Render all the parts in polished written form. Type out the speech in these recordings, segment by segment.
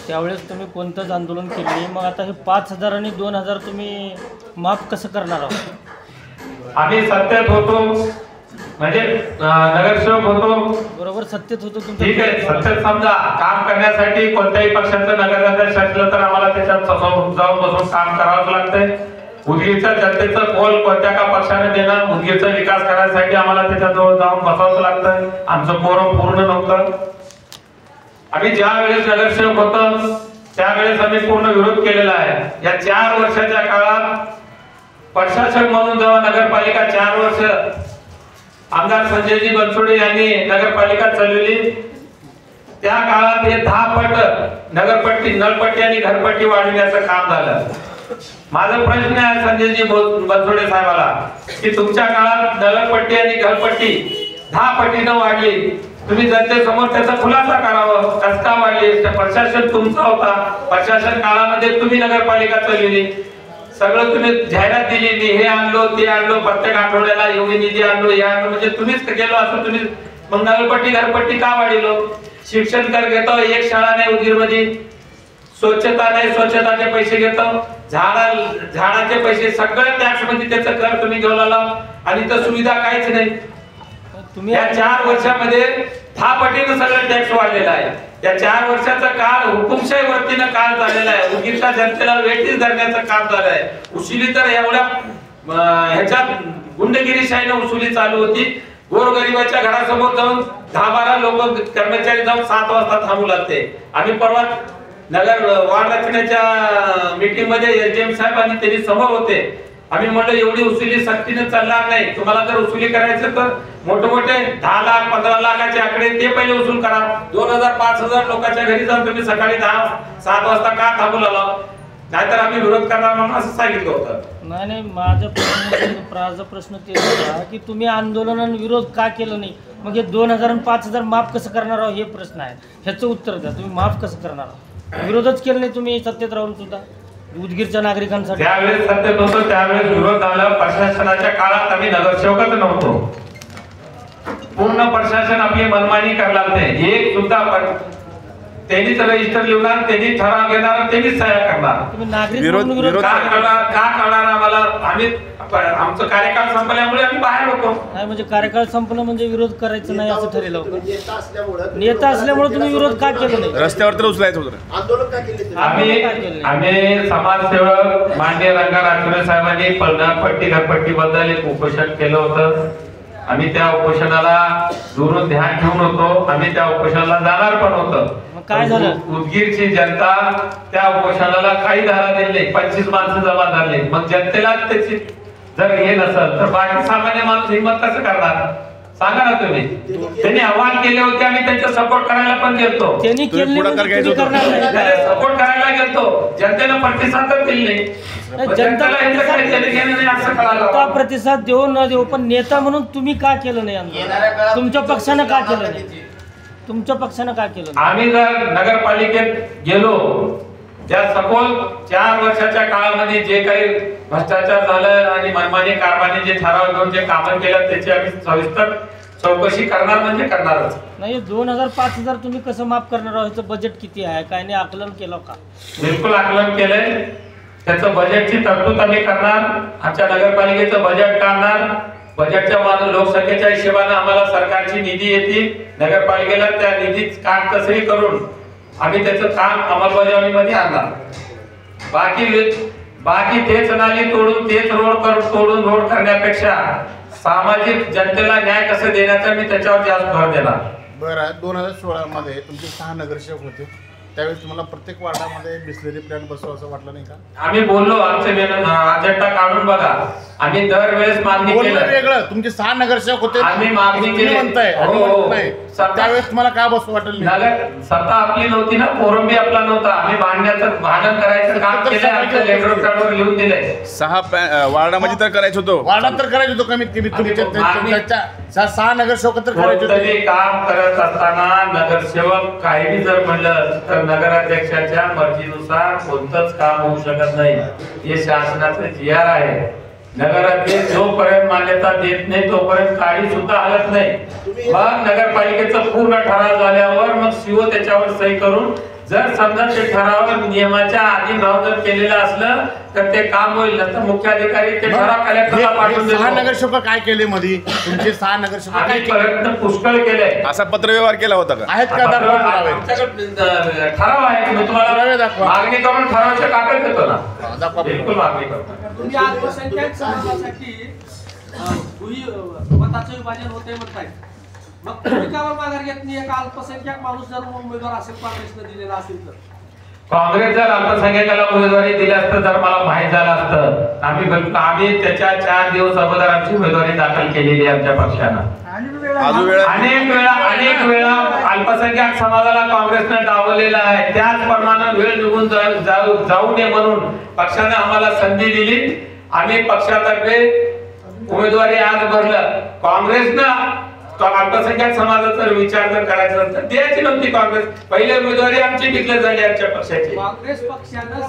त्यावेळेस तुम्ही कोणतंच आंदोलन केलं नाही, मग आता हे 5,000 आणि 2,000 तुम्ही माफ कसं करणार आहोत? आम्ही सत्तेत होतो, म्हणजे नगरसेवक होतो, बरोबर सत्तेत होतो तुमचं, ठीक आहे. सत्तेत समजा काम करण्यासाठी कोणत्याही पक्षाचं नगराध्यक्ष असलं तर आम्हाला त्याच्यात जाऊन बसून काम करावंच लागतंय. उदगीरच्या जनतेचं कौल कोणत्या का पक्षाने देणं, उदगीरचा विकास करायसाठी आम्हाला त्याच्याजवळ जाऊन बसावंच लागतं. आमचं कोरम पूर्ण नव्हतं. आम्ही ज्या वेळेस नगरसेवक होतो त्यावेळेस आम्ही पूर्ण विरोध केलेला आहे. या 4 वर्षाच्या काळात प्रशासक म्हणून जेव्हा नगरपालिका 4 वर्ष आमदार संजयजी बनसोडे यांनी नगरपालिका चालवली, त्या काळात हे 10 पट नगरपट्टी, नळपट्टी आणि घरपट्टी वाढविण्याचं काम झालं. माझा प्रश्न आहे संजयजी बनसोडे साहेबाला की तुमच्या काळात नगरपट्टी आणि घरपट्टी 10 पटीनं वाढली, तुम्ही जनतेसमोर त्याचा खुलासा करावं. कसं का वाढली? प्रशासन तुमचा होता, प्रशासन काळामध्ये तुम्ही नगरपालिका चालवली, सगळं तुम्ही जाहिरात दिली, मी हे आणलो ते आणलो, प्रत्येक आठवड्याला एवढी निधी आणलो हे आणलो, म्हणजे तुम्हीच केलो असं तुम्ही. मग नगरपट्टी घरपट्टी का वाढलो? शिक्षण कर घेतो, एक शाळा नाही उदगीरमध्ये, स्वच्छता नाही, स्वच्छताचे पैसे घेतो, झाडाचे पैसे, सगळं टॅक्स मध्ये त्याचं कर तुम्ही घेऊन आला आणि तर सुविधा काहीच नाही. तुम्ही या 4 वर्षामध्ये 10 पटीनं सगळं टॅक्स वाढलेला आहे. या 4 वर्षाचा काळ हुकुमशाही वरतीनं काळ झालेला आहे. उदगीरच्या जनतेला वेठीस धरण्याचं काम झालं आहे. उशिली तर एवढ्या ह्याच्यात गुंडगिरीशाहीनं उशिली चालू होती. गोरगरिबाच्या घरासमोर जाऊन 10-12 लोक कर्मचारी जाऊन 7 वाजता थांबू लागते. आम्ही परवा नगर वार्ड रचनेच्या मीटिंग मध्ये एसडीएम साहेब आणि त्यांनी समोर होते. आम्ही म्हटलं एवढी उशिली सक्तीने चालणार नाही, तुम्हाला जर उशिली करायचं तर मोठे 10 लाख 15 लाखाचे आकडे ते पहिले उसूल करा. 2,000-5,000 लोकांच्या घरी जाऊन तुम्ही सकाळी 10-7 वाजता का थांबू लागला? नाहीतर आम्ही विरोध करणार म्हणून असं सांगितलं होतं. नाही, माझा प्रश्न ते होता की तुम्ही आंदोलन आणि विरोध का केलं नाही, मग हे 2,000 आणि 5,000 माफ कसं करणार आहोत हे प्रश्न आहे. ह्याचं उत्तर द्या, तुम्ही माफ कसं करणार आहोत? विरोधच केलं नाही तुम्ही सत्तेत राहून सुद्धा उदगीरच्या नागरिकांसाठी. ज्यावेळेस सत्तेत होतो त्यावेळेस विरोध झाला. प्रशासनाच्या काळात आम्ही नगरसेवकच नव्हतो. पूर्ण प्रशासन आपली मनमानी करायला लागते. एक सुद्धा त्यांनीच रजिस्टर लिहणार, त्यांनी ठराव घेणार, त्यांनीच सह्या करणार. तुम्ही नागरिक विरोध का करणार आम्हाला? आम्ही आमचं कार्यकाळ संपल्यामुळे आम्ही बाहेर होतो. नाही म्हणजे कार्यकाळ संपलं म्हणजे विरोध करायचं नाही असं ठरलं. नेता असल्यामुळे तुम्ही विरोध का केलं नाही? रस्त्यावर तर उचलायचं होतं. आंदोलन का केले? आम्ही समाजसेवक माननीय रंगा राठोडे साहेबांनी पट्टी घरपट्टी बद्दल एक उपोषण केलं होतं. आम्ही त्या उपोषणाला दुरून ध्यान ठेवून होतो. आम्ही त्या उपोषणाला जाणार पण होतो. काय झालं? उदगीरची जनता त्या उपोषणाला काही धारा दिली नाही. 25 माणसं जमा झाले. मग जनतेला त्याची जर हे नसेल तर बाकी सामान्य माणूस हिंमत कसं करणार? सांगा ना तुम्ही. त्यांनी आव्हान केले होते, आम्ही त्यांचा सपोर्ट करायला पण गेलतो. त्यांनी सपोर्ट करायला गेलतो, जनतेनं प्रतिसादच दिले नाही. जनता प्रतिसाद देऊ न देऊ पण नेता म्हणून तुम्ही का केलं नाही? तुमच्या पक्षानं का केलं नाही? तुमच्या पक्षानं का केलं? आम्ही जर नगरपालिकेत गेलो त्या सखोल 4 वर्षाच्या काळामध्ये जे काही भ्रष्टाचार झालं आणि मनमानी कारभारी जे ठराव घेऊन जे कामं केलं त्याची आम्ही सविस्तर चौकशी करणार म्हणजे करणारच. नाही 2,000-5,000 तुम्ही कसं माफ करणार आहोत? ह्याचं बजेट किती आहे काय नाही आकलन केलं का? बिलकुल आकलन केलंय. त्याचं बजेटची तरतूद आम्ही करणार. आमच्या नगरपालिकेचं बजेट काढणार. बजेटच्या मानून लोकसंख्येच्या हिशोबाने आम्हाला सरकारची निधी येते. नगरपालिकेला त्या निधीत काटकसरी करून आम्ही त्याचं काम अंमलबजावणीमध्ये आणणार. बाकी तेच नाली तोडून तेच तोडून रोड करण्यापेक्षा सामाजिक जनतेला न्याय कसं देण्याचा मी त्याच्यावर जास्त भर देणार. बरं, 2016 मध्ये तुमचे 6 नगरसेवक होते, त्यावेळेस तुम्हाला प्रत्येक वार्डामध्ये बिस्लरी प्लॅन बसवा असं वाटलं नाही का? आम्ही बोललो, आमचे अजेंडा काढून बघा. आम्ही दरवेळेस मागणी केलं. वेगळं तुमचे 6 नगरसेवक होते, आम्ही मागणी केली म्हणताय. त्यावेळेस तुम्हाला का बसू वाटलं नाही? सत्ता आपली नव्हती ना, कोरंबी आपला नव्हता. आम्ही भांडण करायचं काम केलं, आमच्या लेटर पॅडवर लिहून दिलंय. 6 वार्डामध्ये तर करायचं होतं. वार्डात तर करायचं होतं कमीत कमी. तुमच्या 6 नगरसेवक तर करायचं होतं. काम करत असताना नगरसेवक काही जर म्हणलं तर नगराध्यक्षाच्या मर्जीनुसार कोणतंच काम होऊ शकत नाही. हे शासनाचं जीआर आहे. नगराध्यक्ष जोपर्यंत मान्यता देत नाही तोपर्यंत काळी सुद्धा हलत नाही. मग नगरपालिकेचं पूर्ण ठराव झाल्यावर मग सीओ त्याच्यावर सही करून जर समजा ते ठराव नियमाच्या अधीन राहून जर केलेलं असलं तर ते काम होईल, नंतर मुख्य अधिकारी ते ठराव कलेक्टरला पाठवून 6 देतो. नगरसेवक काय केले मध्ये तुमचे 6 नगरसेवक काय आम्ही केले प्रयत्न पुष्कळ केले. असा पत्रव्यवहार केला होता का? आहेत का दाखवा पुरावे? आमच्याकडे ठराव आहे, मी पुरावे तुम्हाला दाखवा. मागणी करून ठरावाचे कागद देतो ना. दाखवा. बिलकुल मागणी करतो. तुम्ही अल्पसंख्याक समाजासाठी मताचं विभाजन होते म्हणताय, मग तुम्ही का माघार घेत नाही? एक अल्पसंख्याक माणूस जर उमेदवार असेल, काँग्रेसने दिलेला असेल तर काँग्रेस जर अल्पसंख्याकाला उमेदवारी दिली असतं तर मला माहित झालं असतं. आम्ही त्याच्या 4 दिवस अगोदर आमची उमेदवारी दाखल केलेली आहे आमच्या पक्षानं. अजून वेळ अनेक वेळा अल्पसंख्याक समाजाला काँग्रेसनं डावललेलं आहे. त्याचप्रमाणे वेळ निघून जाऊ नये म्हणून पक्षाने आम्हाला संधी दिली. आम्ही पक्षातर्फे उमेदवारी आज भरलं. काँग्रेसनं अल्पसंख्याक समाजाचा विचार जर करायचा तर द्यायची नव्हती. काँग्रेस पहिली उमेदवारी आमची डिक्लेअर झाली आमच्या पक्षाची. काँग्रेस पक्षानं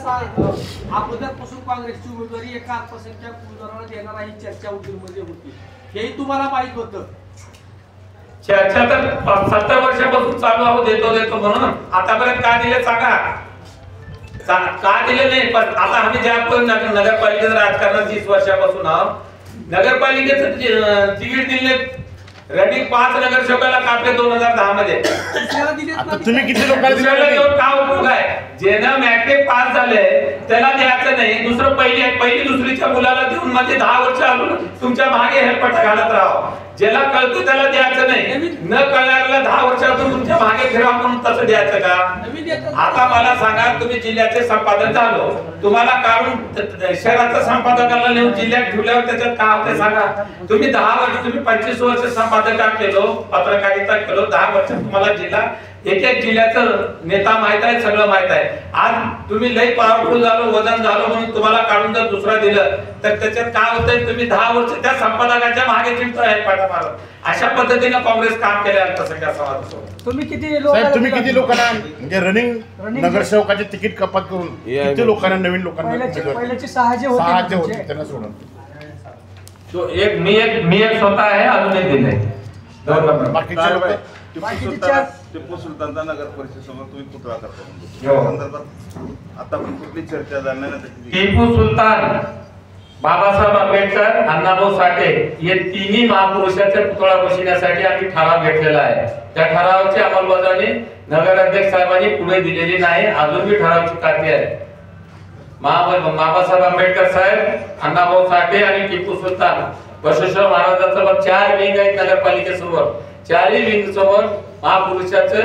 अगोदरपासून काँग्रेसची उमेदवारी एका अल्पसंख्याक उमेदवाराला देणार ही चर्चा उद्योगमध्ये होती, हेही तुम्हाला माहित होतं. चर्चा तर 70 वर्षापासून चालू आहो, देतो म्हणून. आतापर्यंत का दिले सांगा, का दिले नाही. पण आता आम्ही ज्या नगरपालिकेचं राजकारणात 30 वर्षापासून आहोत, नगरपालिकेचं तिकीट दिले रनिंग 5 नगरसेवकाला कापले 2010 मध्ये. तुम्ही किती लोकांना दिले? का उपयोग आहे? ज्यांना मॅट्रिक पास झाले त्याला द्यायचं नाही, दुसरं पहिली दुसरीच्या मुलाला देऊन मध्ये 10 वर्ष अजून तुमच्या मागे हेलपट घालत राहा. ज्याला कळतं त्याला द्यायचं नाही, न कळणाऱ्याला 10 वर्षातून तुमच्या मागे फिरा म्हणून तसं द्यायचं का? आता मला सांगा, तुम्ही जिल्ह्याचे संपादक झालो, तुम्हाला काढून शहराचं संपादकाला नेऊन जिल्ह्यात ठेवल्यावर त्याच्यात काय होते सांगा? तुम्ही 10 वर्ष, तुम्ही 25 वर्ष संपादका केलो, पत्रकारिता केलो, 10 वर्ष तुम्हाला जिल्हा एक जिल्ह्याचं नेता माहित आहे, सगळं माहित आहे. आज तुम्ही लई पॉवरफुल झालो, वजन झालो म्हणून तुम्हाला काढून जर दुसरा दिलं तर त्याच्यात काय होतंय? तुम्ही 10 वर्ष त्या संपादकाच्या मागे चिंताय पाठा मारत. अशा पद्धतीने काँग्रेस काम केले अल्पसंख्याक समाजासोबत. तुम्ही किती तुम्ही किती लोकांना म्हणजे रनिंग नगरसेवकाचे तिकीट कपात करून किती लोकांना, नवीन लोकांना पहिल्याचे 6 जे होते त्यांना सोडून तो मी एक स्वतः आहे, अजून एक दिले. बाकीचे लोक टिपू सुलतानचा नगर परिषद समोर तुम्ही पुतळा करता, आता पण कुठली चर्चा झाली नाही. टिपू सुलतान, बाबासाहेब आंबेडकर, अण्णाभाऊ साठे हे तिन्ही महापुरुषाचे पुतळा बसविण्यासाठी आम्ही ठराव घेतलेला आहे. त्या ठरावाची अंमलबजावणी नगराध्यक्ष साहेबांनी पुढे दिलेली नाही, अजून बी ठरावाची कॉपी आहे. बाबासाहेब आंबेडकर साहेब, अण्णाभाऊ साठे आणि टिपू सुलतान बसवेश्वर महाराजांचा 4 विंग आहेत नगरपालिकेसमोर. 4ही विंग समोर महापुरुषाचे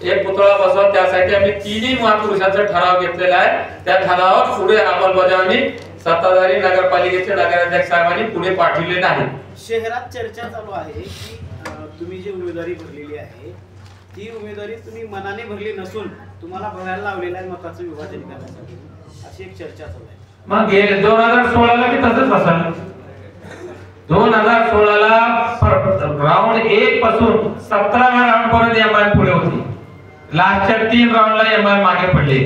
एक पुतळा बसवा, त्यासाठी आम्ही तिन्ही महापुरुषांचा ठराव घेतलेला आहे. त्या ठरावावर पुढे अंमलबजावणी सत्ताधारी नगरपालिकेचे नगराध्यक्ष साहेबांनी पुढे पाठवले नाही. शहरात चर्चा चालू आहे की तुम्ही जी उमेदवारी भरलेली आहे ती उमेदवारी तुम्ही मनाने भरली नसून तुम्हाला भरायला लावलेलं आहे मताचं विभाजन करण्यासाठी, अशी एक चर्चा चालू आहे. मग 2016ला बी तसंच असेल. 2016ला राऊंड 1 पासून 17व्या राऊंड पर्यंत एमआय पुढे होती. लास्टच्या 3 राऊंडला एमआय मागे पडले.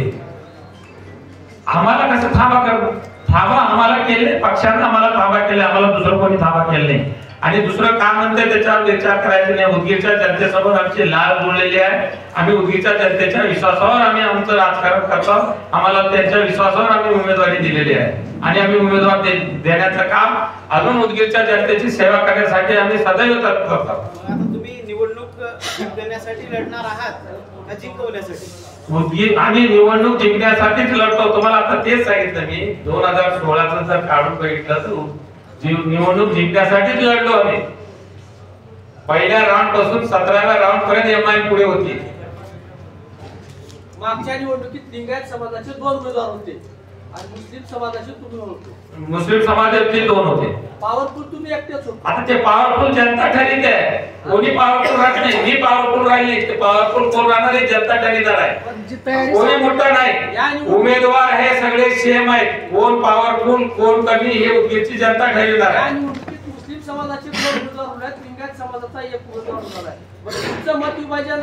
आम्हाला कसं थांबा आम्हाला केले, पक्षाने आम्हाला थांबा केले, आम्हाला दुसरं कोणी थांबा केले नाही. आणि दुसरं काम म्हणते त्याच्यावर विचार करायचा नाही. उदगीरच्या जनतेसोबत आमची लाल जोडलेली आहे. आम्ही उदगीरच्या जनतेच्या विश्वासावर आम्ही आमचं राजकारण करतो. आम्हाला त्यांच्या विश्वासावर आम्ही उमेदवारी दिलेली आहे आणि आम्ही उमेदवार देण्याचं काम अजून उदगीरच्या जनतेची सेवा करण्यासाठी आम्ही सदैव तत्पर करतो. आता तुम्ही निवडणूक जिंकण्यासाठी लढणार आहात का जिंकवण्यासाठी? उदगीर आम्ही निवडणूक जिंकण्यासाठीच लढतो. तुम्हाला आता तेच सांगितलं मी. 2016चं जर काढून बघितलं तर निवडणूक जिंकण्यासाठीच लढलो आम्ही. पहिल्या राऊंड पासून 17व्या राऊंड पर्यंत एमआय पुढे होती. मागच्या निवडणुकीत लिंगायत समाजाचे 2 उमेदवार होते आणि मुस्लिम समाजाचे तुम्ही होते. मुस्लिम समाजाचे 2 होते. पॉवरफुल तुम्ही एकटेच होते. आता ते पॉवरफुल जनता ठरित आहे. कोणी पॉवरफुल राहत नाही. मी पॉवरफुल राहिली, ते पॉवरफुल कोण राहणार आहे? जनता ठरिदार आहे. कोणी मोठा नाही. उमेदवार हे सगळे सेम आहेत. कोण पॉवरफुल कोण कमी हे उदगीरची जनता ठरिदार या आहे. निवडणुकीत मुस्लिम समाजाचे 2 उमेदवार होणार, लिंगायत समाजाचा 1 उमेदवार होणार आहे. मग तुमचं मत विभाजन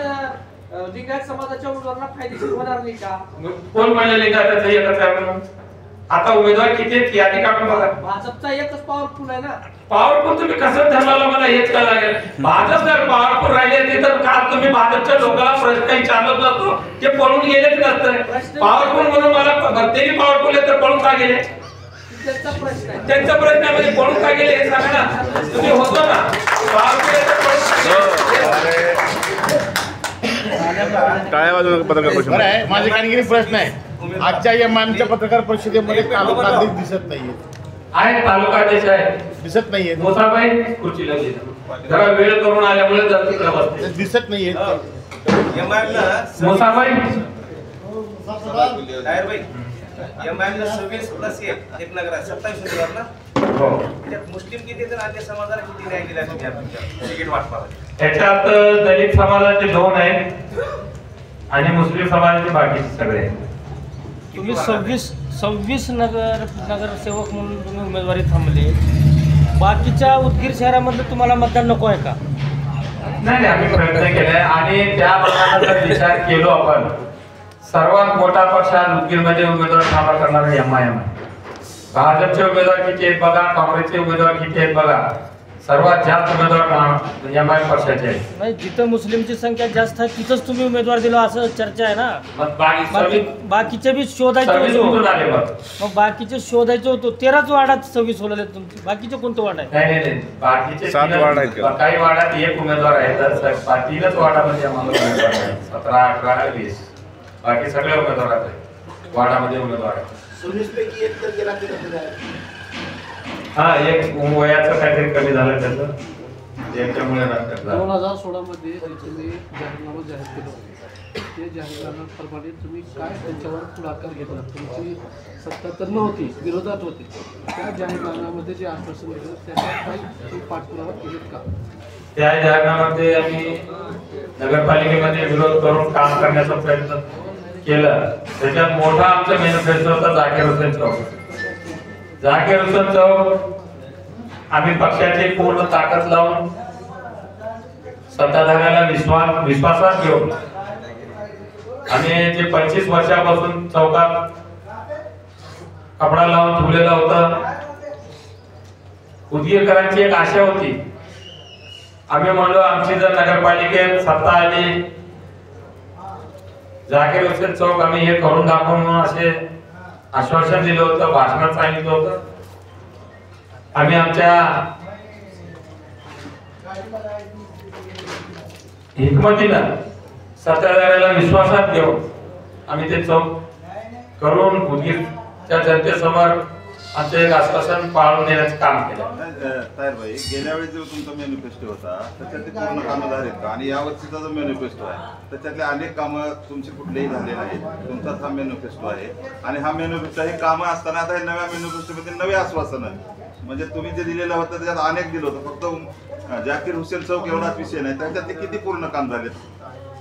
लिंगायत समाजाच्या उमेदवारांना फायदेशीर होणार नाही का? कोण म्हणले लिंगायताचं एकच आहे म्हणून? आता उमेदवार किती आहेत यादी काढून बघा. भाजपचा एकच पॉवरफुल आहे ना. पॉवरफुल तुम्ही कसं ठरवलं मला हेच कळलं लागेल. भाजप जर पॉवरफुल राहिले असते तर काल तुम्ही भाजपच्या लोकांना प्रश्न विचारलं नसतो, ते पळून गेलेच नसतं. पॉवरफुल म्हणून मला तेही पॉवरफुल आहे तर पळून का गेले? त्यांचा प्रश्न आहे. त्यांचा प्रश्न आहे, म्हणजे पळून का गेले हे सांगा ना. तुम्ही होतो ना पॉवरफुल आहे तर पळून का गेले? टाळ्या वाजवून पत्रकार बरं परिषद. आहे, माझे कानगिरी प्रश्न आहे. आजच्या एमआयएमच्या पत्रकार परिषदेमध्ये तालुका अध्यक्ष दिसत नाहीये, आहे तालुका अध्यक्ष आहे दिसत नाहीये, मोसाबाई खुर्चीला गेले. जरा वेळ करून आल्यामुळे जर तिकडे बसते. दिसत नाहीये. मोसाबाई एमआयएमला 26+1 एक नगर आहे, 27 उमेदवार ना. हो. त्याच्यात मुस्लिम किती तर अन्य समाजाला किती न्याय दिला तुम्ही आपल्या तिकीट वाटपाला? याच्यात दलित समाजाचे 2 आहेत आणि मुस्लिम समाजाचे बाकीचे सगळे आहेत. तुम्ही 26 नगरसेवक म्हणून तुम्ही उमेदवारी थांबले. बाकीच्या उदगीर शहरामधलं तुम्हाला मतदान नको आहे का? नाही, आम्ही प्रयत्न केलाय आणि त्या प्रमाणात जर विचार केलो आपण, सर्वात मोठा पक्ष आज उदगीरमध्ये उमेदवार ठामा करणारा एमआयएम आहे. भाजपचे उमेदवार किती आहेत बघा, काँग्रेसचे उमेदवार किती आहेत बघा. सर्वात जास्त उमेदवार एमआयएम पक्षाचे आहेत. नाही, जिथं मुस्लिमची संख्या जास्त आहे तिथंच तुम्ही उमेदवार दिला असं चर्चा आहे ना. मग बाकीचे बी शोधायचे सर्विस होतो. कुठून आले बघ? मग बाकीचे शोधायचे होतो. 13च वार्डात 26 होलेले तुमचे. बाकीचे कोणतं वार्ड आहे? नाही, बाकीचे 7 वार्ड आहेत का? काही वार्डात 1 उमेदवार आहे, तर 3च वार्डामध्ये आम्हाला उमेदवार आहेत. 17, 18, 20 बाकी सगळे उमेदवार आहेत वार्डामध्ये उमेदवार आहेत. 26 पैकी एक तर गेला तरी हा, एक वयाचं काहीतरी कमी झालं त्याचं, त्याच्यामुळे नंतर झालं. 2016 मध्ये तुम्ही जाहीरनामा जाहीर केलं होतं. ते जाहीरनाम्याप्रमाणे तुम्ही काय त्यांच्यावर पुढाकार घेतला? तुमची सत्ता तर नव्हती, विरोधात होते. त्या जाहीरनाम्यामध्ये जे आश्वासन दिलं त्याचा काही तुम्ही पाठपुरावा केलेत का? त्या जाहीरनाम्यामध्ये आम्ही नगरपालिकेमध्ये विरोध करून काम करण्याचा प्रयत्न केला. त्याच्यात मोठा आमचा मॅनिफेस्टो होता जाकीर हुसेन चौक. जाकीर हुसेन चौक आम्ही पक्षाची पूर्ण ताकद लावून सत्ताधाऱ्याला विश्वासात घेऊन आम्ही जे 25 वर्षापासून चौकात कपडा लावून ठेवलेला होता. उदगीरकरांची एक आशा होती. आम्ही म्हणलो आमची जर नगरपालिकेत सत्ता आली, जाकीर हुसेन चौक आम्ही हे करून दाखवून म्हणून असे आश्वासन दिलं होतं, भाषणात सांगितलं होतं. आम्ही आमच्या हिकमतीनं सत्ताधाऱ्याला विश्वासात घेऊन आम्ही ते चौक करून उदगीरच्या जनतेसमोर आमचं एक आश्वासन पाळून देण्याचं काम केलं. तायरबाई, गेल्या वेळी जो तुमचा मॅनिफेस्टो होता त्याच्यातले पूर्ण कामं झालेत का? आणि यावर्षीचा जो मॅनिफेस्टो आहे त्याच्यातले अनेक कामं तुमची कुठलेही झाले नाहीत. तुमचाच हा मॅनिफेस्टो आहे आणि हा मॅनिफेस्टो हे कामं असताना आता हे नव्या मॅनिफेस्टोमध्ये नवे आश्वासनं, म्हणजे तुम्ही जे दिलेलं होतं त्याच्यात अनेक दिलं होतं, फक्त जाकीर हुसेन चौक एवढाच विषय नाही. त्याच्यातले किती पूर्ण काम झालेत?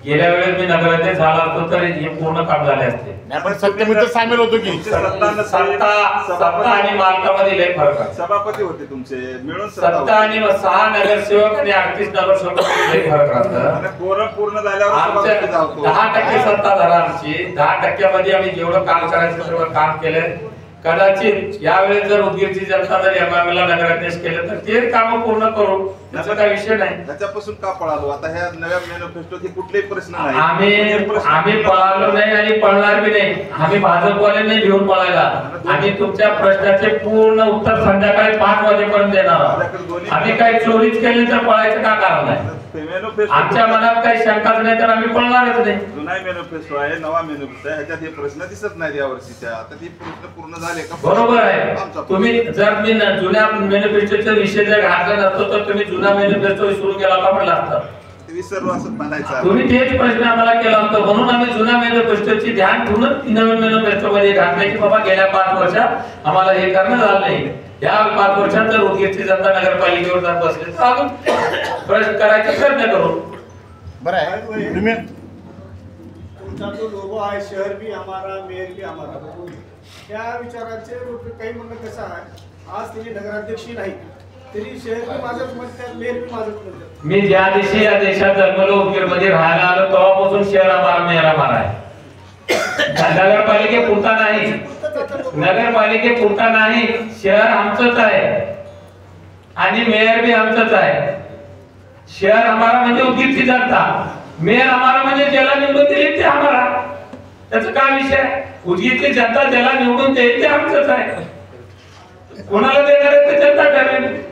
गेल्या वेळेस मी नगराध्यक्ष झाला असतो तर हे पूर्ण काम झाले असते. आपण सत्तेमध्ये सामील होतो की सत्ता आणि मालकामध्ये लय फरक आहे. सभापती होते तुमचे मिळून सत्ता आणि 6 नगरसेवक आणि 38 नगरसेवक लय फरक राहतं. पूर्ण झाल्यावर आमच्या 10% सत्ता धरा आमची. 10%मध्ये आम्ही जेवढं काम करायचं तेवढं काम केलं. कदाचित यावेळेस जर उदगीरची जनता जर एमआयएमला नगराध्यक्ष केलं तर ते काम पूर्ण करू, त्याचा काही विषय नाही. त्याच्यापासून का पळालो? आता ह्या नव्या मॅनिफेस्टोत हे कुठलेही प्रश्न नाही. आम्ही पळालो नाही आणि पळणार बी नाही. आम्ही भाजपवाले नाही घेऊन पळायला. आम्ही तुमच्या प्रश्नाचे पूर्ण उत्तर संध्याकाळी 5 वाजेपर्यंत देणार आहोत. आम्ही काही चोरीच केली तर पळायचं का कारण आहे? आमच्या मनात काही शंकाच नाही तर आम्ही पळणारच नाही. जुना मॅनिफेस्टो आहे, नवा मॅनिफेस्टो आहे, ह्याच्यात हे प्रश्न दिसत नाही या वर्षीच्या. आता ते प्रश्न पूर्ण झाले का? बरोबर आहे. तुम्ही जर मी जुन्या मॅनिफेस्टोचा विषय जर घातला नसतो तर तुम्ही जुना मॅनिफेस्टो सुरू केला का म्हटलं असतं? विसरलो असं म्हणायचं. तुम्ही तेच प्रश्न आम्हाला केला होता म्हणून आम्ही जुन्या मॅनिफेस्टोची ध्यान ठेवून नवीन मॅनिफेस्टो मध्ये घातले की बाबा गेल्या 5 वर्षात आम्हाला हे करणं झालं नाही. या 5 वर्षात जर उदगीरची जनता नगरपालिकेवर जर बसले तर अजून प्रश्न करायचा प्रयत्न करू. बरं आहे. तुम्ही तुमचा जो लोगो आहे, शहर भी हमारा, मेयर भी हमारा, त्या विचाराचे काही म्हणणं कसं आहे, आज त्याची नगराध्यक्षी नाही तरी शहर भी माझंच म्हणतात, मेयर भी माझंच म्हणतात. मी ज्या दिवशी या देशात जन्मलो, उदगीरमध्ये राहायला आलो तेव्हापासून शहर आम्हाला मेहरा मारा आहे. नगरपालिकेपुरता नाही, नगरपालिकेपुरता नाही, शहर आमचंच आहे आणि मेयर भी आमचंच आहे. शहर हमारा म्हणजे उद्गीरची जनता, मेयर हमारा म्हणजे ज्याला निवडून दिले ते हमारा. त्याचा काय विषय? उद्गीरची जनता ज्याला निवडून देईल ते आमचंच आहे. कोणाला देणार आहे ते जनता ठरवेल.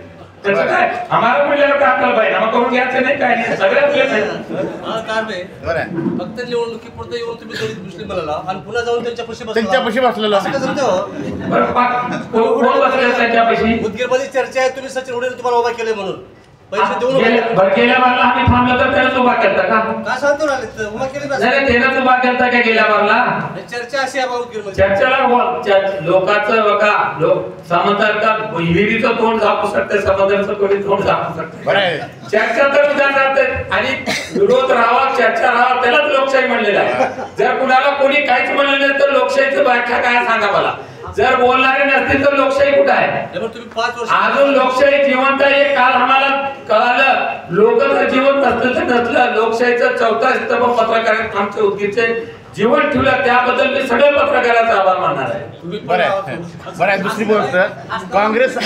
त्याचं काय आम्हाला म्हणल्यावर काय आपल्याला पाहिजे मग करून घ्यायचं नाही, काय नाही, सगळे आपले फक्त निवडणुकीपुरतं येऊन तुम्ही दलित मुस्लिम म्हणाला आणि पुन्हा जाऊन त्यांच्यापाशी बसलेला उदगीरमध्ये चर्चा आहे तुम्ही सचिन उडे तुम्हाला उभा केले म्हणून पैसे देऊन गेल्या बारला आम्ही थांबलो तर त्यालाच उभा केलता का? काय सांगतो ना उभा केले नाही त्यालाच उभा केलता का गेल्या बारला? चर्चा अशी आहे उदगीरमध्ये चर्चेला लोकांचं बघा लोक समजतात विहिरीचं तोंड झाकू शकते, समजाचं कोणी तोंड झाकू शकते. चर्चा तर विधान राहते आणि विरोध राहावा चर्चा राहावा त्यालाच लोकशाही म्हणलेलं आहे. जर कुणाला कोणी काहीच म्हणलं नाही तर लोकशाहीचं व्याख्या काय सांगा मला. जर बोलणारे नसतील तर लोकशाही कुठे आहे? तुम्ही 5 वर्ष अजून लोकशाही जिवंत आहे काल आम्हाला कळालं. लोक जर जिवंत नसतील तर नसलं. लोकशाहीचं 4था स्तंभ पत्रकारांनी आमच्या उद्गीरचे जीवन ठेवलं त्याबद्दल मी सगळ्या पत्रकारांचा आभार मानणार आहे. बरं दुसरी गोष्ट काँग्रेस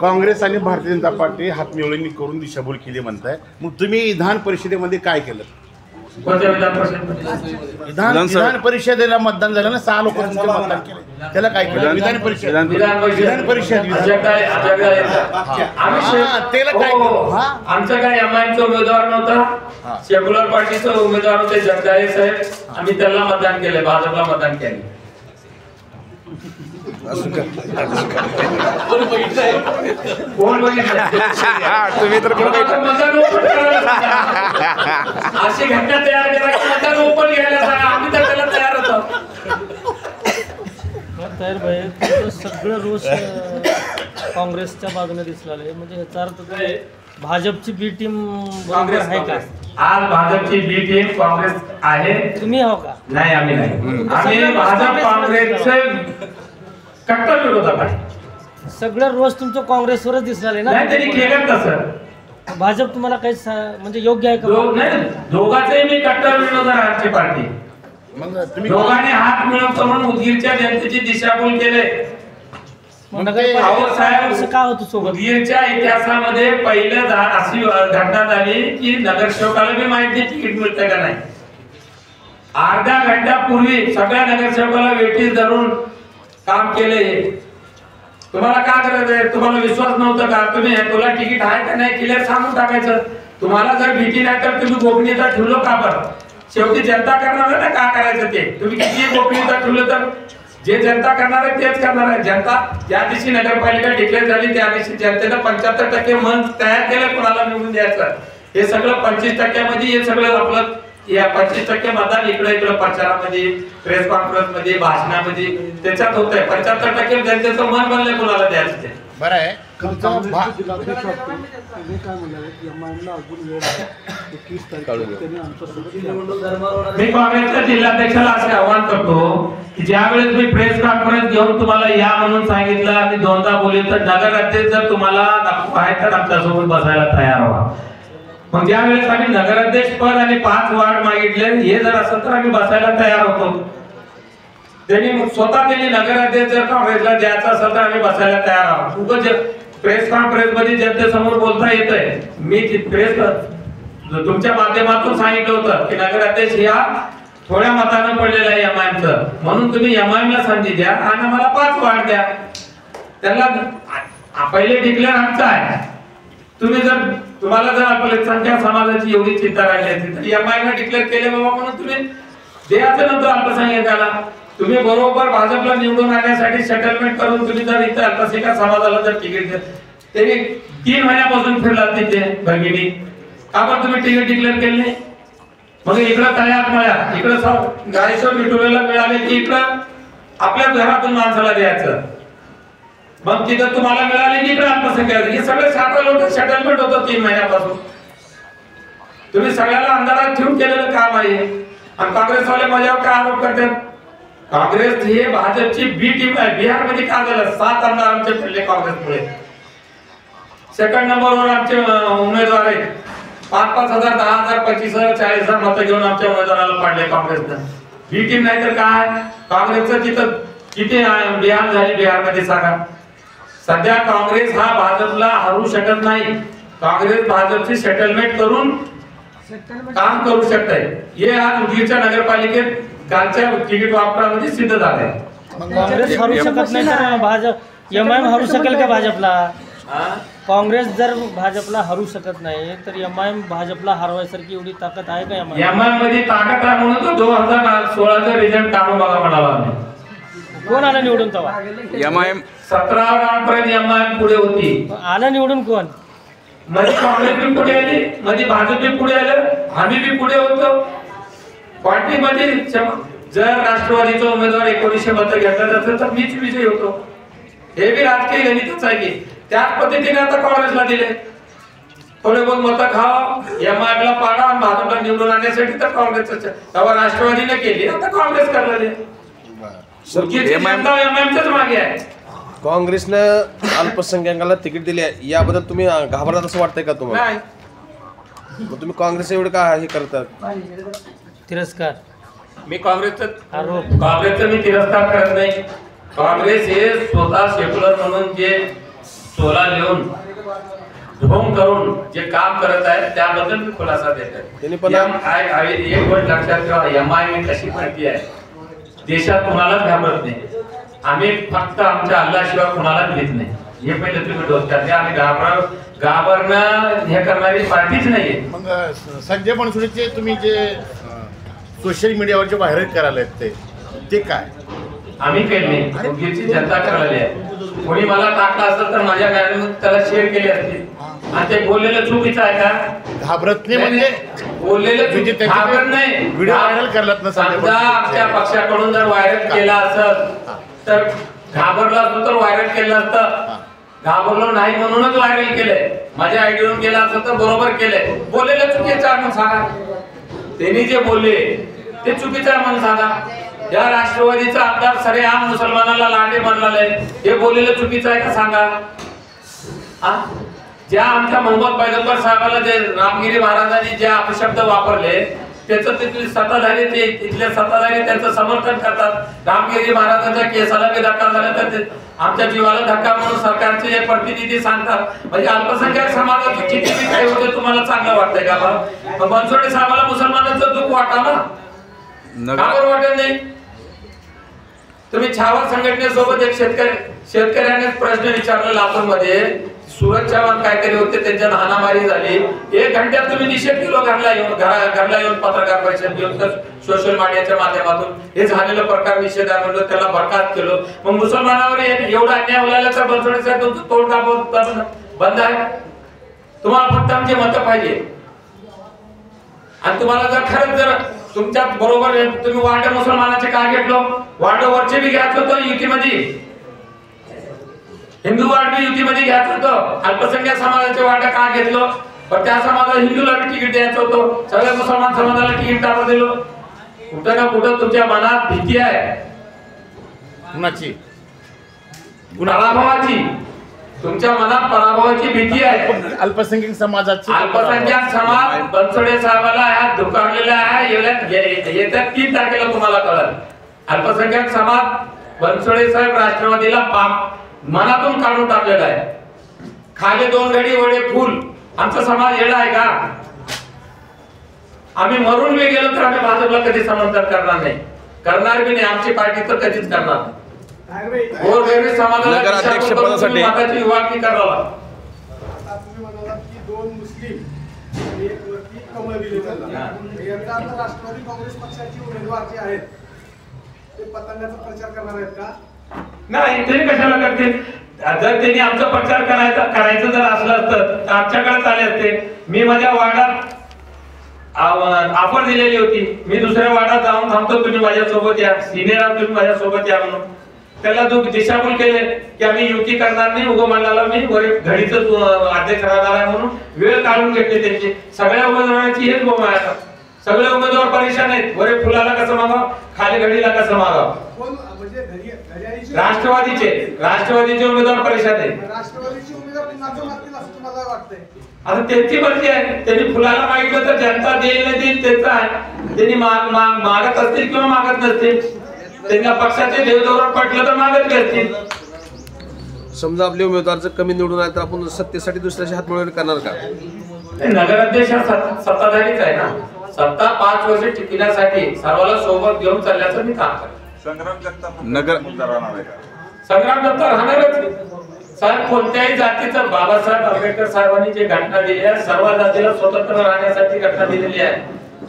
काँग्रेस आणि भारतीय जनता पार्टी हातमिळवणी करून दिशाभूल केली म्हणताय. मग तुम्ही विधान परिषदेमध्ये काय केलं? विधान परिषदेला मतदान झालं ना, 6 लोक तुमचे मतदान केले, त्याला काय केलं? विधान परिषद त्याला काय केलं? आमचा काय एमआयएमचा उमेदवार नव्हता, सेक्युलर पार्टीचा उमेदवार होते जगदाळे साहेब, आम्ही त्याला मतदान केले, भाजपला मतदान केले. कोण बघितलं तुम्ही तर अशी घटना तयार करा ओपन घ्यायला सांगा, आम्ही तर त्याला तयार होतो. तयार भाई सगळं रोष काँग्रेसच्या बाजूने दिसला आहे. म्हणजे ह्याचा अर्थ काय भाजपची बी टीम बरोबर आहे का? आज भाजपची बी टीम काँग्रेस आहे. तुम्ही हो का? नाही आम्ही नाही. आम्ही भाजप काँग्रेसचे कट्टर विरोधात आहे. सगळं रोष तुमचं काँग्रेसवरच दिसणार आहे ना? नाही त्यांनी केलं तसं. भाजप तुम्हाला काही म्हणजे योग्य आहे का? नाही दोघांचेही मी कट्टर विरोधात आहे. आमची पार्टी दोघांनी हात मिळवतो म्हणून उदगीरच्या जनतेची दिशाभूल केले. उदगीरच्या इतिहासामध्ये पहिलं अशी घटना झाली की नगरसेवकाला बी माहिती तिकीट मिळतं का नाही. अर्ध्या घंट्यापूर्वी सगळ्या नगरसेवकाला वेटीस धरून काम केले. तुम्हाला काय करायचंय? तुम्हाला विश्वास नव्हता का? तुम्ही तुला तिकीट आहे का नाही क्लिअर सांगून टाकायचं. तुम्हाला जर भीती नाही तर तुम्ही गोपनीयता ठेवलो का? बरं शेवटी जनता करणार आहे ना का करायचं ते. तुम्ही किती गोपनीयता ठेवलं तर जे जनता करणार आहे तेच करणार आहे. जनता ज्या दिवशी नगरपालिका डिक्लेअर झाली त्या दिवशी जनतेनं 75% मन तयार केलं कोणाला निवडून द्यायचं. हे सगळं 25% हे सगळं आपलं या 25% मतदान इकडे प्रचारामध्ये प्रेस कॉन्फरन्स मध्ये भाषणामध्ये त्याच्यात होत आहे. 75% जनतेचं मन बनलंय कोणाला द्यायचं ते. बरं आहे. मी काँग्रेसच्या जिल्हाध्यक्षाला असे आवाहन करतो की ज्या वेळेस मी प्रेस कॉन्फरन्स घेऊन तुम्हाला या म्हणून सांगितलं आणि 2दा बोलले तर नगराध्यक्ष जर तुम्हाला आहे तर आमच्यासोबत बसायला तयार व्हा. मग ज्या वेळेस आम्ही नगराध्यक्ष पद आणि 5 वार्ड मागितले हे जर असेल तर आम्ही बसायला तयार होतो. त्यांनी स्वतः नगराध्यक्ष जर काँग्रेसला द्यायचा असेल तर आम्ही बसायला तयार आहोत. उगाच प्रेस कॉन्फरन्स मध्ये जनतेसमोर बोलता येतंय. मी प्रेस तुमच्या माध्यमातून सांगितलं होतं की नगराध्यक्ष या थोड्या मतानं पडलेलं आहे एमआयएमचं, म्हणून तुम्ही एमआयएमला संधी द्या आणि आम्हाला 5 वार्ड द्या. त्यांना पहिले डिक्लेअर आमचं आहे. तुम्ही जर तुम्हाला जर अल्पसंख्याक समाजाची एवढी चिंता राहिली असती तर एमआयएमला डिक्लेअर केले बाबा म्हणून तुम्ही द्यायचं नंतर अल्पसंख्याकाला. तुम्ही बरोबर भाजपला निवडून आणण्यासाठी सेटलमेंट करून तुम्ही जर इथं अल्पसंख्याक समाजाला जर तिकीट दिलं त्यांनी 3 महिन्यापासून फिरला तिथे भगिनी का बरं तुम्ही तिकीट डिक्लेअर केले नाही? मग इकडं तळ्यात मळ्यात इकडं गायेश्वर विठुराला मिळाले की इकडं आपल्या घरातून माणसाला द्यायचं. मग तिथं तुम्हाला मिळाले की इकडे अल्पसंख्याक हे सगळं सेटलमेंट होतं 3 महिन्यापासून. तुम्ही सगळ्याला अंधारात ठेवून केलेलं काम आहे. आणि काँग्रेसवाले माझ्यावर काय आरोप करतात? काँग्रेस हे भाजपची बी टीम आहे. बिहार मध्ये काय झालं? 7 आमदार आमचे पडले काँग्रेसमुळे. सेकंड नंबरवर आमचे उमेदवार आहेत 5,000, 10,000, 25,000, 40,000 मतं घेऊन आमच्या उमेदवाराला पाडले काँग्रेसनं. ही टीम नाही तर काय? काँग्रेसचं तिथं किती बिहार झाली बिहारमध्ये सांगा. सध्या काँग्रेस हा भाजपला हरू शकत नाही. काँग्रेस भाजपची सेटलमेंट करून काम करू शकते. हे आज उदगीरच्या नगरपालिकेत कालच्या तिकीट वापरामध्ये सिद्ध झालंय. काँग्रेस हरू शकत नाही तर भाजप एमआयएम हरू शकेल का भाजपला? काँग्रेस जर भाजपला हरू शकत नाही तर एमआयएम भाजपला हरवायसारखी एवढी ताकद आहे का? एमआयएम मध्ये ताकद आहे म्हणून तो 2016चा रिझल्ट काढून बघा म्हणाला आम्ही. कोण आलं निवडून तेव्हा? एमआयएम 17 राऊंडपर्यंत एमआयएम पुढे होती. आलं निवडून कोण? मध्ये काँग्रेस बी पुढे आली, मध्ये भाजप बी पुढे आलं, आम्ही बी पुढे होतो. पार्टीमध्ये जर राष्ट्रवादीचा उमेदवार 1900 मतं घेतला असेल तर मीच विजयी होतो. हे बी राजकीय गणितच आहे की त्याच पद्धतीने आता काँग्रेसला दिले. थोडे बहुत मतं खाव, एमआयएमला पाडा, भाजपला निवडून आणण्यासाठी तर काँग्रेसचं तेव्हा राष्ट्रवादीने केली, आता काँग्रेस करले. एमआयएमच्याच मागे आहे. काँग्रेसनं अल्पसंख्याकाला तिकीट दिले याबद्दल तुम्ही घाबरतात असं वाटतंय का तुम्हाला? नाही, मग तुम्ही काँग्रेस एवढं का हे करतात? तिरस्कार. मी काँग्रेसचा मी तिरस्कार करत नाही. काँग्रेस हे स्वतः सेक्युलर म्हणून जे सोला लिहून ढोंग करून जे काम करत आहे त्याबद्दल मी खुलासा देत आहे. एक गोष्ट लक्षात ठेवा, एमआयएम कशी पार्टी आहे, देशात कुणालाच घाबरत नाही. आम्ही फक्त आमच्या अल्लाशिवाय कुणालाच भीत नाही. हे पहिले तुम्ही डोक्यात घ्या. आम्ही घाबरणं हे करणारी पार्टीच नाहीये. मग संजय बनसोडेचे तुम्ही जे सोशल मीडियावर जे व्हायरल करायला ते काय? आम्ही केले नाही, उदगीरची जनता करायला आहे. कोणी मला टाकलं असतं तर माझ्या गाडीमध्ये त्याला शेअर केले असते. आणि ते बोललेलं चुकीचं आहे का? घाबरत नाही म्हणजे बोललेलं घाबरत नाही. व्हिडिओ व्हायरल करलात ना, समजा आमच्या पक्षाकडून जर व्हायरल केला असत तर घाबरला असतो तर व्हायरल केलं असतं. घाबरलो नाही म्हणूनच व्हायरल केलंय. माझ्या आयडीवरून केला असतं तर बरोबर केलंय. बोललेलं चुकीचं आहे म्हणून सांगा. त्यांनी जे बोलले ते चुकीचं आहे म्हणून सांगा. या राष्ट्रवादीचा आमदार सरेआम मुसलमानाला लांडे बनलाय, हे बोललेलं चुकीचं आहे का सांगा. ज्या आमच्या मोहम्मद पैगंबर साहेबाला जे रामगिरी महाराजांनी जे अपशब्द वापरले त्याचं तिथले सत्ताधारी तिथले सत्ताधारी त्यांचं समर्थन करतात. रामगिरी महाराजांच्या केसाला बी धक्का झाला तर आमच्या जीवाला धक्का म्हणून सरकारचे प्रतिनिधी सांगतात. म्हणजे अल्पसंख्याक समाजाचं किती बी काही होते तुम्हाला चांगलं वाटतंय का? बनसोडे साहेबाला मुसलमानांचं दुःख वाटा ना, का बरं वाटत नाही? तुम्ही छावा संघटनेसोबत एक शेतकऱ्याने प्रश्न विचारला लातूरमध्ये. सुरज चव्हाण काहीतरी होते, त्यांच्या हाणामारी झाली. 1 घंट्यात तुम्ही निषेध केलो घरला येऊन पत्रकार परिषद घेऊन सोशल मीडियाच्या माध्यमातून. हे झालेलं प्रकार निषेध आहे म्हणलं, त्याला बरखास्त केलं. मग मुसलमानावर एवढा अन्याय होण्याला तर बनसोडे साहेब तुमचं तोड का बंद आहे? तुम्हाला फक्त आमची मतं पाहिजे. आणि तुम्हाला जर खरंच जर तुमच्या बरोबर तुम्ही वार्ड मुसलमानाचे का घेतलो? वार्ड वरचे बी घ्यायचं होतं युतीमध्ये, हिंदू वार्ड बी युतीमध्ये घ्यायचं होतं. अल्पसंख्याक समाजाचे वार्ड का घेतलं? पण त्या समाजाला हिंदूला बी तिकीट द्यायचं होतं. सगळ्या मुसलमान समाजाला तिकीट का दिलं? कुठं ना कुठं तुमच्या मनात भीती आहे. कुणाची? पराभवाची. तुमच्या मनात पराभवाची भीती आहे. अल्पसंख्याक समाजाची. अल्पसंख्याक समाज बनसोडे साहेबाला ह्या दुखावलेला आहे. येत्या 3 तारखेला तुम्हाला कळत. अल्पसंख्याक समाज बनसोडे साहेब राष्ट्रवादीला मनातून काढून टाकलेला आहे. खाली 2 घडी वडे फुल. आमचा समाज येडा आहे का? आम्ही मरून बी गेलो तर आम्ही भाजपला कधी समर्थन करणार नाही, करणार बी नाही. आमची पार्टी तर कधीच करणार नाही. गोरगरीब समाजाला नगराध्यक्षपदासाठी मताची विभागणी करावा. तुम्ही म्हणालात की 2 मुस्लिम एक वरती कमळ दिले. याचा अर्थ राष्ट्रवादी काँग्रेस पक्षाचे उमेदवार जे आहेत ते पतंगाचा प्रचार करणार आहेत का? नाही, ते कशाला करतील? जर त्यांनी आमचा प्रचार करायचं जर असलं असतं तर आमच्याकडे आले असते. मी माझ्या वार्डात ऑफर दिलेली होती, मी दुसऱ्या वार्डात जाऊन थांबतो, तुम्ही माझ्यासोबत या, सिनियर तुम्ही माझ्यासोबत या म्हणून. त्याला जो दिशाभूल केले की आम्ही युती करणार नाही, उगो मंडळाला मी घडीच अध्यक्ष राहणार आहे म्हणून वेळ काढून घेतली त्यांची. सगळ्या उमेदवारांची हेच बोमा आहे. सगळे उमेदवार परेशान आहेत. वरे फुलाला कसं मागावं, खाली घडीला कसं मागावं. राष्ट्रवादीचे उमेदवार परेशान आहेत. राष्ट्रवादीचे उमेदवार कुणाचं मागतील असं तुम्हाला वाटतंय? आता त्यांची मर्जी आहे, त्यांनी फुलाला मागितलं तर जनता देईल नाही देईल त्यांचं आहे. त्यांनी मागत असतील किंवा मागत नसतील, त्यांना पक्षाचे देवदौरात पटलं तर मागत असतील. समजा आपले उमेदवार जर कमी निवडून आले तर आपण सत्तेसाठी दुसऱ्याशी हात मिळवणी करणार का? नगराध्यक्ष सत्ताधारीच आहे ना, सत्ता 5 वर्ष टिकण्यासाठी सर्वाला सोबत घेऊन चालल्याचं मी काम करतो. संग्राम जगताप नगर मुद्दा राहणार आहे का? संग्राम दत्त राहणारच. साहेब कोणत्याही जातीचं बाबासाहेब आंबेडकर साहेबांनी जे घटना दिली आहे, सर्व जातीला स्वतंत्र राहण्यासाठी घटना दिलेली आहे.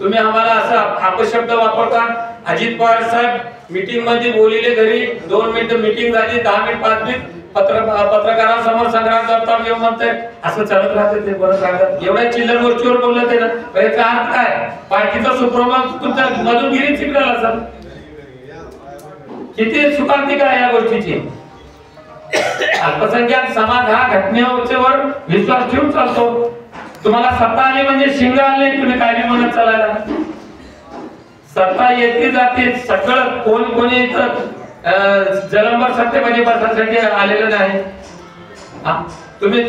तुम्ही आम्हाला असा अपशब्द वापरता. अजित पवार साहेब मीटिंग मध्ये बोलिले, घरी 2 मिनिटं मीटिंग झाली, 10 मिनिट 5 मिनिट पत्रकारांसमोर संग्राम जगताप घेऊन म्हणते, असं चालत राहते ते बरं राहतात. एवढ्या चिल्लर गोष्टीवर बोललं ते ना, याचा अर्थ काय? पार्टीचा सुप्रमुख तुमच्या मधुगिरी चिकलेला असेल. किती सुखांतिका आहे या गोष्टीची. अल्पसंख्याक समाज हा घटनेवर विश्वास ठेवून चालतो. तुम्हाला सत्ता आली म्हणजे शिंग आले, तुम्ही काय बी म्हणत चालायला. सत्ता येते जाते, सगळं कोणी इथं जलंबर सत्तेमध्ये बसण्यासाठी आलेलं नाही. तुम्ही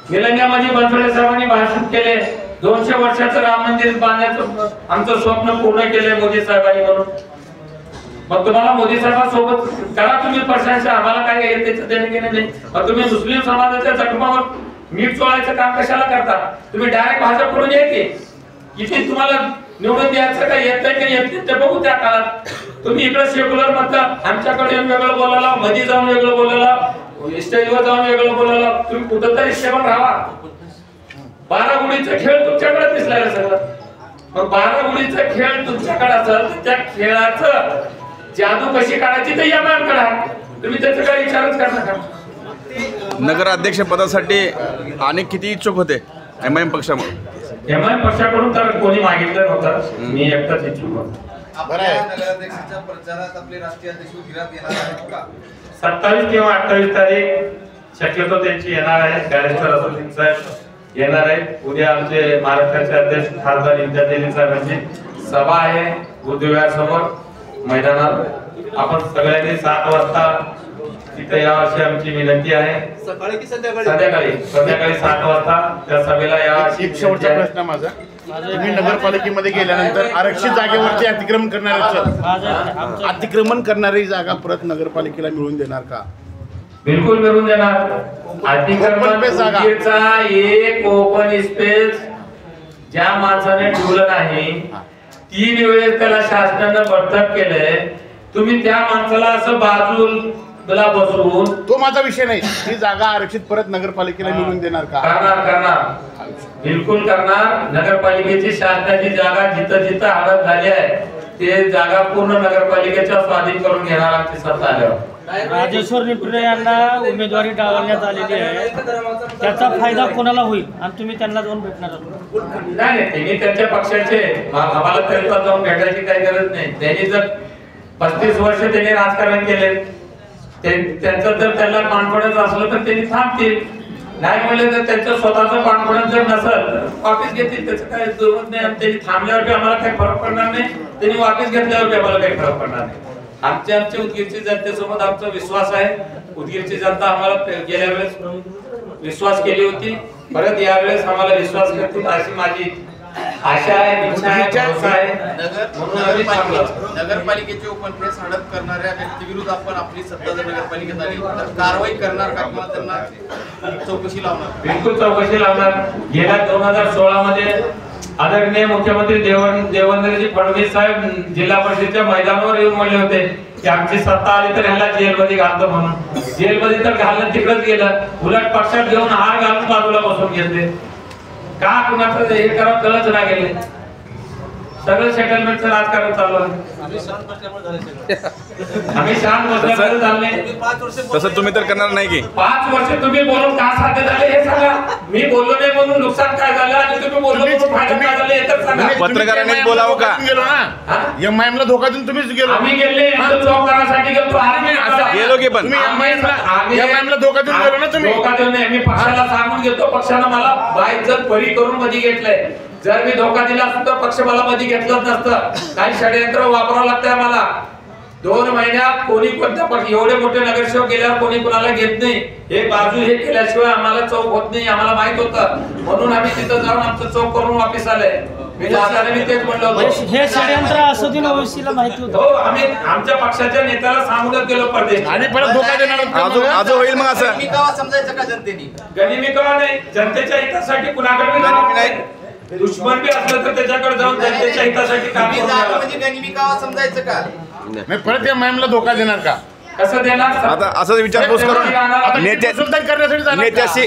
निलंग्यामध्ये बनसोडे साहेबांनी भाषण केले, 200 वर्षाचं राम मंदिर बांधण्याचं आमचं स्वप्न पूर्ण केलंय मोदी साहेबांनी म्हणून. मग तुम्हाला मोदी साहेबांसोबत करा तुम्ही प्रशासन, आम्हाला काय त्याचं देणं घेणं नाही. मग तुम्ही मुस्लिम समाजाच्या जखमावर मीठ चोळायचं काम कशाला करता? तुम्ही डायरेक्ट भाजपकडून येते. किती तुम्हाला निवडून द्यायचं काय येत नाही काही येत नाही ते बघू त्या काळात. तुम्ही इकडे सेक्युलर म्हणता, आमच्याकडे वेगळं बोलायला, मध्ये जाऊन वेगळं बोलायला, स्टेजवर जाऊन वेगळं बोलायला. तुम्ही कुठंतरी स्टेबल राहा. 12 गुढीचा खेळ तुमच्याकडे दिसलाय सगळं. मग 12 गुढीचा खेळ तुमच्याकडे असेल, त्या खेळाचं जादू कशी काढायची ते या मॅमकडे आहे. तुम्ही त्याचा काही विचारच करणार का? नगराध्यक्ष पदासाठी अनेक किती इच्छुक होते MIM पक्षामध्ये? MIM पक्षाकडून तर कोणी मागितलं नव्हतं, मी एकटाच इच्छुक होतो. नगराध्यक्षाच्या प्रचारात आपले राष्ट्रीय अध्यक्ष उशिरात येणार आहेत का? 27 किंवा 28 तारीख शक्यतो त्यांची येणार आहे. बॅरिस्टर असोसिएशन साहेब येणार आहेत. उद्या आमचे महाराष्ट्राचे अध्यक्ष खासदार इंद्रदेवी साहेबांची सभा आहे बुद्धविहार समोर मैदानात. आपण सगळ्यांनी 7 वाजता तिथे या अशी आमची विनंती आहे. सकाळी की संध्याकाळी? संध्याकाळी 7 वाजता त्या सभेला या. एक शेवटचा प्रश्न माझा, तुम्ही नगरपालिकेमध्ये गेल्यानंतर आरक्षित जागेवरती अतिक्रमण करणारी जागा परत नगरपालिकेला मिळवून देणार का? बिलकुल मिळून देणार. अतिक्रमणचा एक ओपन स्पेस ज्या माणसाने ठेवलं नाही, 3 वेळेस त्याला शासनानं बडतप केलंय. तुम्ही त्या माणसाला असं बाजूला बसवून, तो माझा विषय नाही, ही जागा आरक्षित परत नगरपालिकेला मिळवून देणार का? करणार बिलकुल करणार. नगरपालिकेची शासनाची जागा जिथं जिथं हडप झाली आहे ते जागा पूर्ण नगरपालिकेच्या स्वाधीन करून घेणार आमची सत्ता आल्यावर. राजेश्वर निटुरे यांना उमेदवारी डावलण्यात आलेली आहे, त्याचा फायदा कोणाला होईल आणि तुम्ही त्यांना जाऊन भेटणार आहात? नाही, त्यांनी त्यांच्या पक्षाचे, आम्हाला त्यांना जाऊन भेटायची काही गरज नाही. त्यांनी जर 35 वर्ष त्यांनी राजकारण केले, त्यांचं जर त्यांना कॉन्फिडन्स असलं तर त्यांनी थांबतील. नाही म्हणलं तर त्यांचं स्वतःचं कॉन्फिडन्स जर नसेल तर वापस घेतील. त्याचं काही जरूरत नाही. आणि त्यांनी थांबल्यावर आम्हाला काही फरक पडणार नाही, त्यांनी वापस घेतल्यावर आम्हाला काही फरक पडणार नाही. आमच्या उदगीरची जनतेसोबत आमचा विश्वास आहे. उदगीरची जनता आम्हाला गेल्या वेळेस विश्वास केली होती, परत यावेळेस आम्हाला विश्वास करतील अशी माझी आशा आहे, इच्छा आहे, भरोसा आहे. नगरपालिकेचे ओपन फेस हडप करणाऱ्या व्यक्तीविरुद्ध आपण आपली सत्ता जर नगरपालिकेत आली तर कारवाई करणार का किंवा त्यांना चौकशी लावणार? बिलकुल चौकशी लावणार. गेल्या 2016 मध्ये आदरणीय मुख्यमंत्री देवेंद्रजी फडणवीस साहेब जिल्हा परिषदेच्या मैदानावर येऊन म्हणले होते की आमची सत्ता आली तर ह्याला जेलमध्ये घालतो म्हणून. जेलमध्ये तर घालणं तिकडच गेलं, उलट पक्षात घेऊन हार घालून बाजूला बसून घेतले. का कुणाचं हे करावं कळच नाही गेले. सगळं सेटलमेंटचं राजकारण चालू आहे. आम्ही शांत बसल्यामुळे झाले. तसं तुम्ही तर करणार नाही की? 5 वर्ष तुम्ही बोलून का साध्य झाले हे सांगा. मी बोललो नाही म्हणून नुकसान काय झालं आणि तुम्ही बोललो म्हणून फायदा काय झाला हे तर सांगा. पत्रकारांनी बोलावं का? गेलो ना, MIM ला धोका देऊन तुम्हीच गेलो. आम्ही गेले जॉब करण्यासाठी गेलो. गेलो की पण MIM ला धोका देऊन गेलो ना तुम्ही? धोका देऊन नाही, मी पक्षाला सांगून घेतो. पक्षानं मला बाईजत परी करून मध्ये घेतलंय. जर मी धोका दिला असतो तर पक्ष मला मध्ये घेतलंच नसतं. काही षडयंत्र वापरावं लागतंय मला. 2 महिन्यात कोणी कोणत्या एवढे मोठे नगरसेवक गेल्यावर कोणी कोणाला घेत नाही, हे बाजू हे केल्याशिवाय आम्हाला चौक होत नाही, आम्हाला माहित होतं. म्हणून आम्ही तिथं जाऊन आमचं चौक करून वापस आलोय. मी तेच म्हणलं होतं, हे षडयंत्र असं दिन ओवेसीला माहिती होतं. हो, आम्ही आमच्या पक्षाच्या नेत्याला सांगूनच गेलो परदेश. आणि परत धोका देणार आज होईल मग असं गनिमिकावा समजायचं का जनतेने? गनिमिकावा नाही, जनतेच्या हितासाठी कुणाकडे नाही. दुश्मन बी असलं तर त्याच्याकडे जाऊन जनतेच्या हितासाठी काम तुम्ही करून जागा घ्यावं. म्हणजे गनिमिकावा समजायचं का? नाही, परत या मॅमला धोका देणार का? कसं देणार? आता असं विचारपूस करून नेत्याशी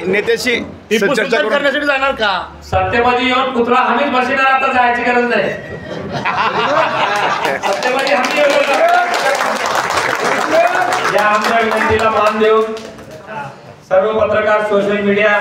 चर्चा करून करण्यासाठी जाणार का? सत्तेमध्ये येऊन पुतळा आम्हीच बसणार, आता जायची गरज नाही. सत्तेमध्ये आम्ही येऊ. या आमच्या विनंतीला मान देऊन सर्व पत्रकार, सोशल मीडिया